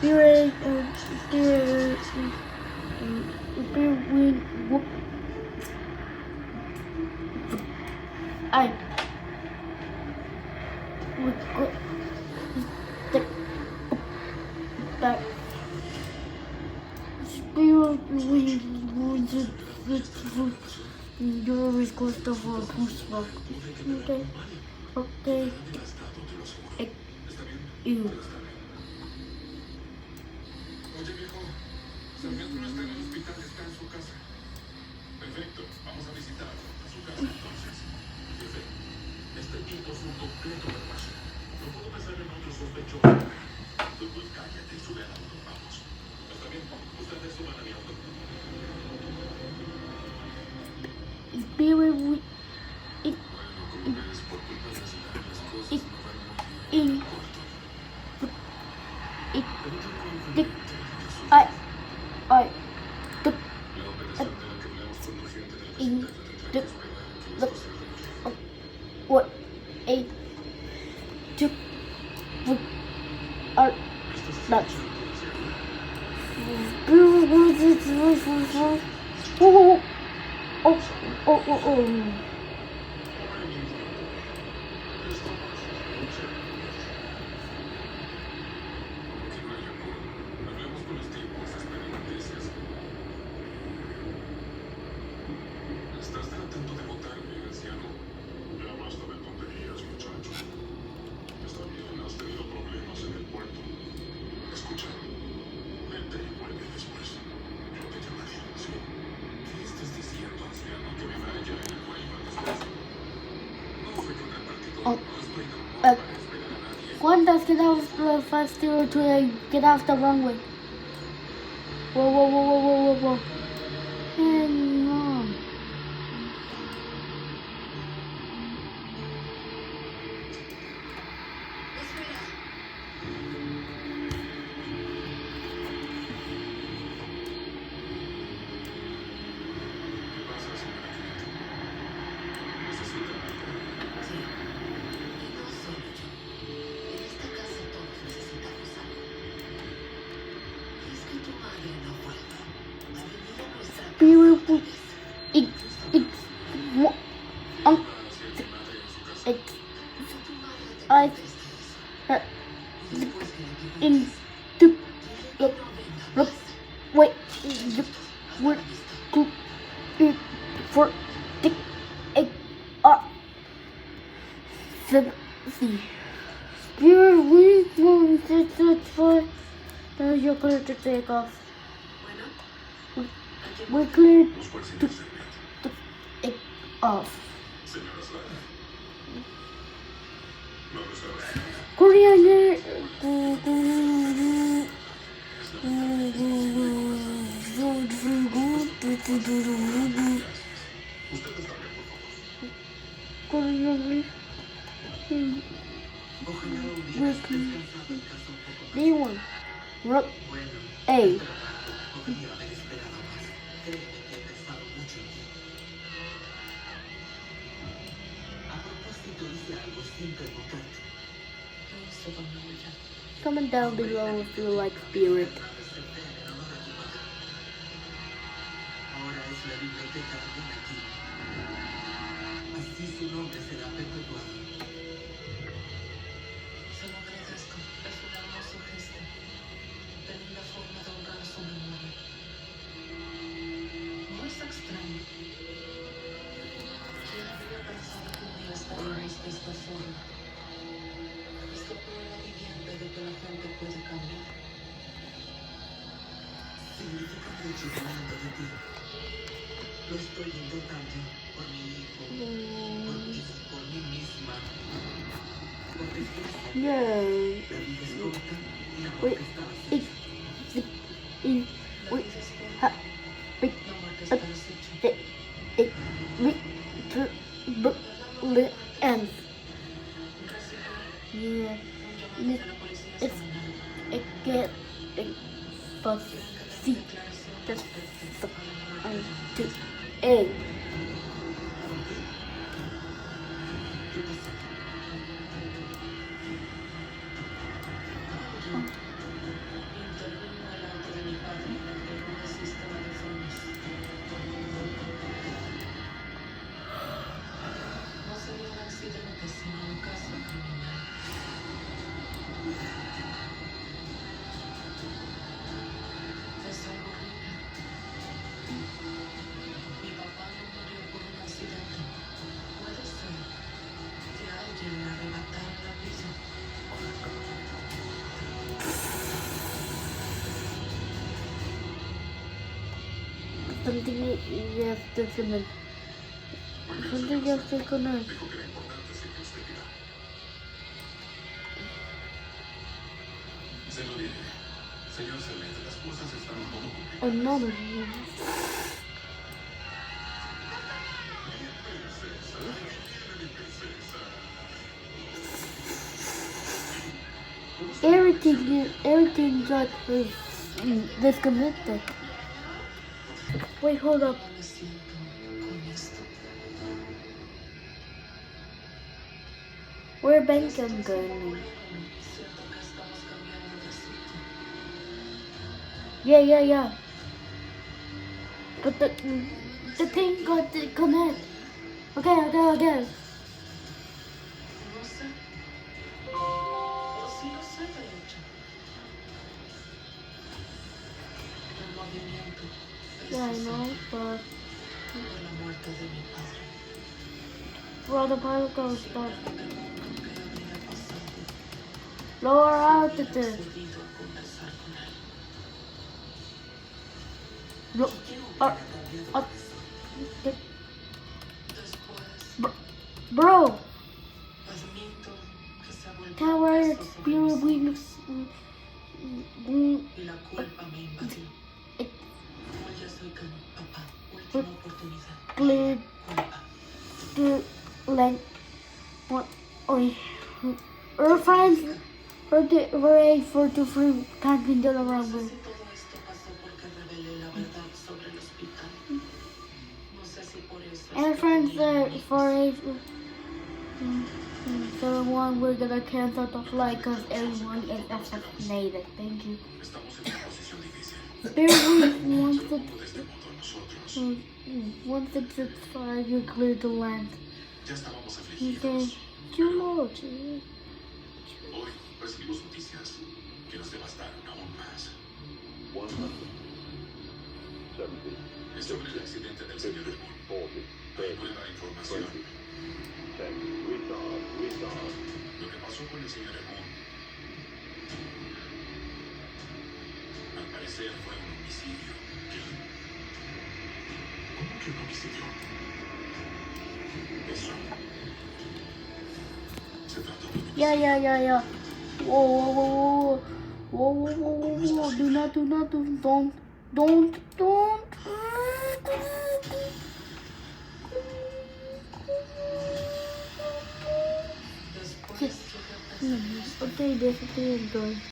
Spirit, I would go back. Spirit, you're always close to who's fuck. Okay, okay. You. Oye, viejo, Sarmiento no está en el hospital, está en su casa. Perfecto, vamos a visitarlo a su casa entonces. Jefe, este tipo es un completo berrazo. No puedo pensar en otro sospechoso. Pues cállate y sube al auto, vamos. Está bien, ustedes suban a mi auto. Spirit, Bueno, como ves, por culpa de la ciudad, las cosas no van muy bien. Corto. La operación de la que hablamos con tu gente del hospital tendrá que esperar a que esto se arregle. what a two are not. Oh. Que no haya apuro. Hablemos con los tipos, esperen noticias. ¿Estás tratando de votarme, anciano? Ya basta de tonterías, muchacho. Está bien, has tenido problemas en el puerto. Escucha, vete y vuelve después. Yo te llamaré, ¿sí? ¿Qué estás diciendo, anciano? Que me vaya y vuelva después. No soy un repartidor, no estoy tampoco para esperar a nadie. One does get out the fast zero to get off the runway. Whoa. And no. ¿Qué pasa, señora Kennedy? ¿Necesita algo? Sí, y no solo yo. En esta casa todos necesitamos algo. Y es que tu madre no vuelva. Ha venido a nuestra casa Spirit, otra vez. ¿Qué está haciendo madre en su casa? it, Fue tu madre a I, tener ustedes. uh, Y después que le digo in, más, to, dile que no venga look, más. wait, Hasta we're la vista. to, for, the, see. Spirit, we want to for, you're clear to take off. Bueno, ¿a quién We're clear Los cual señor Sarmiento. to take off. Señora Slara. No lo sabes. Korean, Ustedes también, por favor. Korean, Ojalá hubieras descansado en casa un poco más. D1, Rock Bueno, A. podría haber esperado más. Créeme que he pensado mucho en ti. A propósito, hice algo sin preguntarte. ¿Qué hizo con mi huella? Comment down below if you like Spirit. Ahora es la biblioteca de aquí. Así su nombre será perpetuado. Se lo agradezco. Es un hermoso gesto. De linda forma de honrar su memoria. No es extraño. ¿Quién habría pensado que un día estaríamos de esta forma? Esta prueba viviente de que la gente puede cambiar. Significa mucho hablando de ti. Lo estoy intentando por mi hijo, por ti, por mí misma. Por desgracia, Yeah. la vida es corta y la Wait, boca está it, vacía. in, La wait, vida es ha, corta, wait, no marques para hecho. we, ends. Recibí Yeah. un llamado de la policía esta It's, mañana. it get, but see, Declaración just, respecto a la muerte to, de A. ¿Qué pasó? Alguien Something you have to connect. Muy bien, Something you have to connect. dijo que era importante sin que usted pida. Se lo diré. Señor Celeste, las cosas están un poco complicadas. Another one. Princesa, mi princesa. Everything got disconnected. Wait, hold up. No me siento con esto. Where Bacon going? Siento que estamos cambiando de sitio. Yeah. But the thing got disconnected. Okay. No sé. O sí lo sé, de hecho. El movimiento es Yeah, I know, but por la muerte de mi padre. well, the pilot goes Siempre down. me pregunto qué habría pasado Lower si altitude. hubiera accedido a conversar con él. Look, ¿Qué hubiera up. cambiado the- después? Bro, Admito que se ha vuelto tower, un peso sobre mis wings. hombros y la culpa me invadió. Hoy ya soy con papá. Última oportunidad. Clear Culpa. the length. What? Our friends for the A330 can't be done around No sé with. si todo esto pasó porque revelé la verdad sobre el hospital. No sé si por eso es Our que friends tenía for hijos. A330, we're gonna cancel the flight because everyone is assassinated. Thank you. Estamos en una posición difícil. Spirit Mundo de este mundo a nosotros. 1665, you cleared the land. Ya estábamos Okay. afligidos. Chulo. Hoy recibimos noticias que nos devastaron aún más. 170, Es sobre el accidente del señor 50, Hermón. 40, Hay 30, nueva información. 20, 10, retard. Lo que pasó con el señor Hermón, al parecer, fue un homicidio. ¿Qué? ¿Cómo que un homicidio? Eso. Se trató de un homicidio. Yeah. Whoa. Do not. Don't. Después yo Okay, this is good.